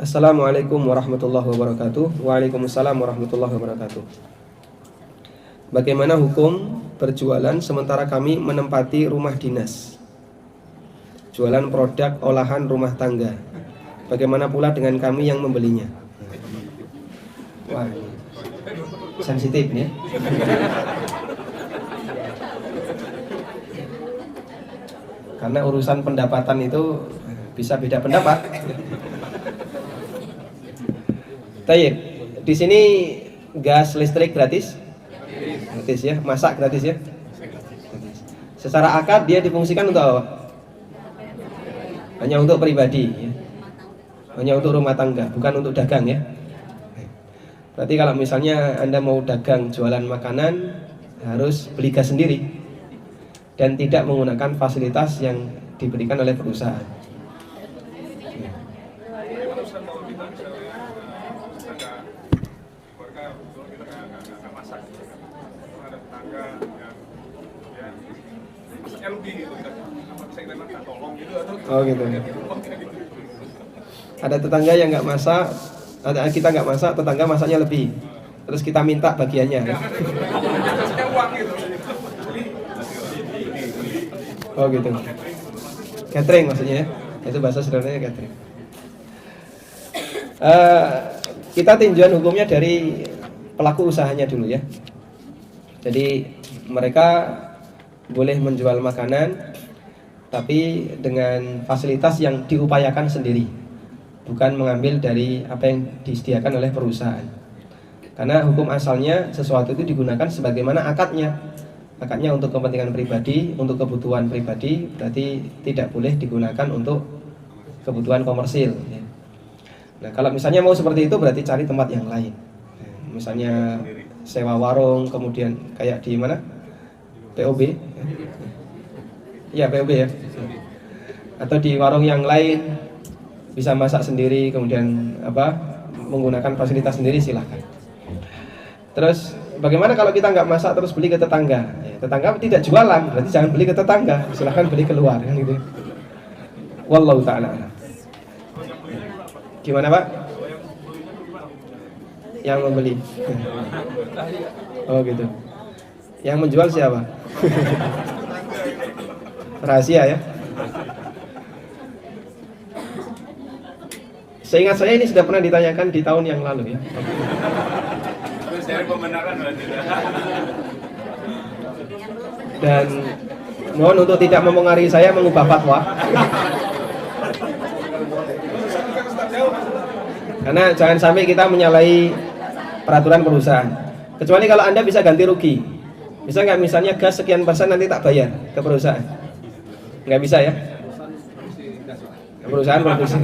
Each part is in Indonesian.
Assalamualaikum warahmatullahi wabarakatuh. Waalaikumsalam warahmatullahi wabarakatuh. Bagaimana hukum berjualan sementara kami menempati rumah dinas? Jualan produk olahan rumah tangga. Bagaimana pula dengan kami yang membelinya? Wah, sensitif nih. Karena urusan pendapatan itu bisa beda pendapat. Tayyib, di sini gas listrik gratis? Gratis ya, masak gratis ya? Secara akad dia difungsikan untuk apa? Hanya untuk pribadi ya? Hanya untuk rumah tangga, bukan untuk dagang ya? Berarti kalau misalnya Anda mau dagang jualan makanan, harus beli gas sendiri dan tidak menggunakan fasilitas yang diberikan oleh perusahaan. Oh gitu. Ada tetangga yang nggak masak, ada kita nggak masak, tetangga masaknya lebih, terus kita minta bagiannya. Oh gitu. Catering maksudnya ya? Itu bahasa sederhananya catering. Kita tinjauan hukumnya dari pelaku usahanya dulu ya. Jadi mereka boleh menjual makanan tapi dengan fasilitas yang diupayakan sendiri, bukan mengambil dari apa yang disediakan oleh perusahaan. Karena hukum asalnya sesuatu itu digunakan sebagaimana akadnya. Akadnya untuk kepentingan pribadi, untuk kebutuhan pribadi, berarti tidak boleh digunakan untuk kebutuhan komersil. Nah, kalau misalnya mau seperti itu berarti cari tempat yang lain. Misalnya sewa warung, kemudian kayak di mana? POB. Ya, POB ya. Atau di warung yang lain bisa masak sendiri, kemudian menggunakan fasilitas sendiri, silahkan. Terus bagaimana kalau kita nggak masak terus beli ke tetangga? Tetangga tidak jualan, berarti jangan beli ke tetangga, silahkan beli keluar kan gitu. Wallahu ta'ala. Gimana Pak? Yang membeli. Oh gitu. Yang menjual siapa? Rahasia ya. Seingat saya ini sudah pernah ditanyakan di tahun yang lalu ya. Dan mohon untuk tidak mempengaruhi saya mengubah fatwa. Karena jangan sampai kita menyalahi peraturan perusahaan. Kecuali kalau Anda bisa ganti rugi. Bisa nggak misalnya gas sekian persen nanti tak bayar ke perusahaan? Nggak bisa ya? Perusahaan produksi.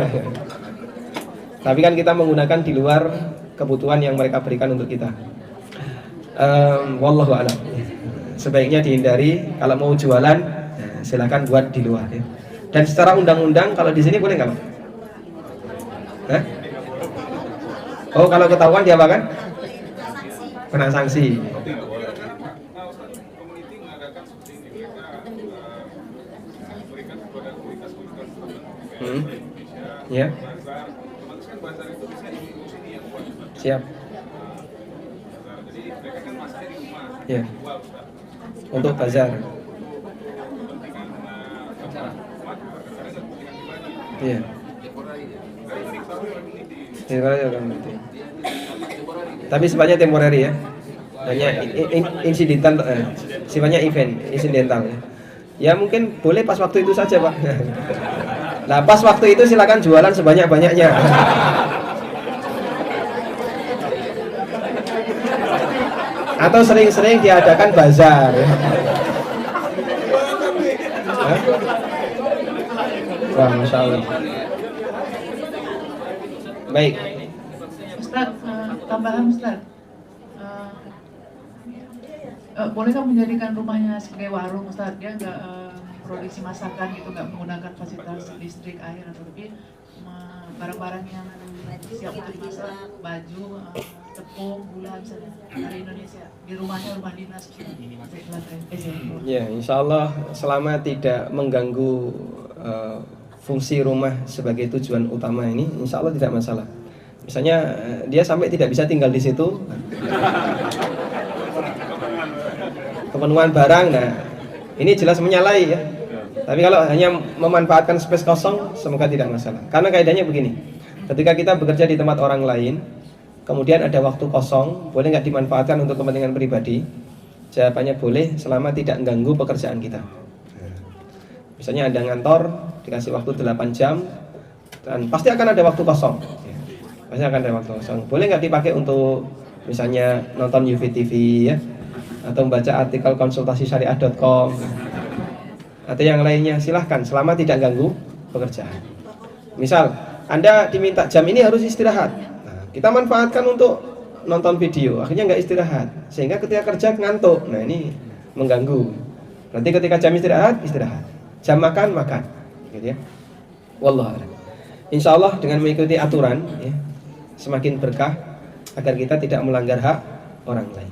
Tapi kan kita menggunakan di luar kebutuhan yang mereka berikan untuk kita. Wallahu a'lam. Sebaiknya dihindari. Kalau mau jualan, silakan buat di luar ya. Dan secara undang-undang kalau di sini boleh nggak Pak? Hah? Oh, kalau ketahuan diapakan? Kena sanksi. Ya. Siap. Ya. Untuk bazar. Iya. Tapi sifatnya temporary ya. Hanya insidental, sifatnya event, insidental ya. Ya mungkin boleh pas waktu itu saja Pak. Nah pas waktu itu silakan jualan sebanyak-banyaknya. Atau sering-sering diadakan bazar ya. Wah, Masya Allah. Baik Ustaz, tambahan Ustaz, bolehkah menjadikan rumahnya sebagai warung Ustaz? Dia nggak produksi masakan gitu, nggak menggunakan fasilitas listrik, air atau lebih, barang-barang yang siap untuk dimasak, baju, tepung, gula misalnya dari Indonesia di rumahnya, rumah dinas. Ya, insya Allah selama tidak mengganggu fungsi rumah sebagai tujuan utama ini, insya Allah tidak masalah. Misalnya dia sampai tidak bisa tinggal di situ, kepenuhan barang, nah ini jelas menyalahi ya. Tapi kalau hanya memanfaatkan space kosong, semoga tidak masalah. Karena kaidahnya begini, ketika kita bekerja di tempat orang lain, kemudian ada waktu kosong, boleh nggak dimanfaatkan untuk kepentingan pribadi? Jawabannya boleh, selama tidak mengganggu pekerjaan kita. Misalnya ada ngantor, dikasih waktu 8 jam, dan pasti akan ada waktu kosong. Pasti akan ada waktu kosong. Boleh nggak dipakai untuk misalnya nonton UVTV ya, atau membaca artikel konsultasi syariah.com, atau yang lainnya, silahkan selama tidak ganggu pekerjaan. Misal Anda diminta jam ini harus istirahat, nah, kita manfaatkan untuk nonton video, akhirnya nggak istirahat, sehingga ketika kerja ngantuk. Nah ini mengganggu. Nanti ketika jam istirahat, istirahat, jam makan, makan, gitu ya. Wallahu a'lam. Insya Allah dengan mengikuti aturan ya, semakin berkah agar kita tidak melanggar hak orang lain.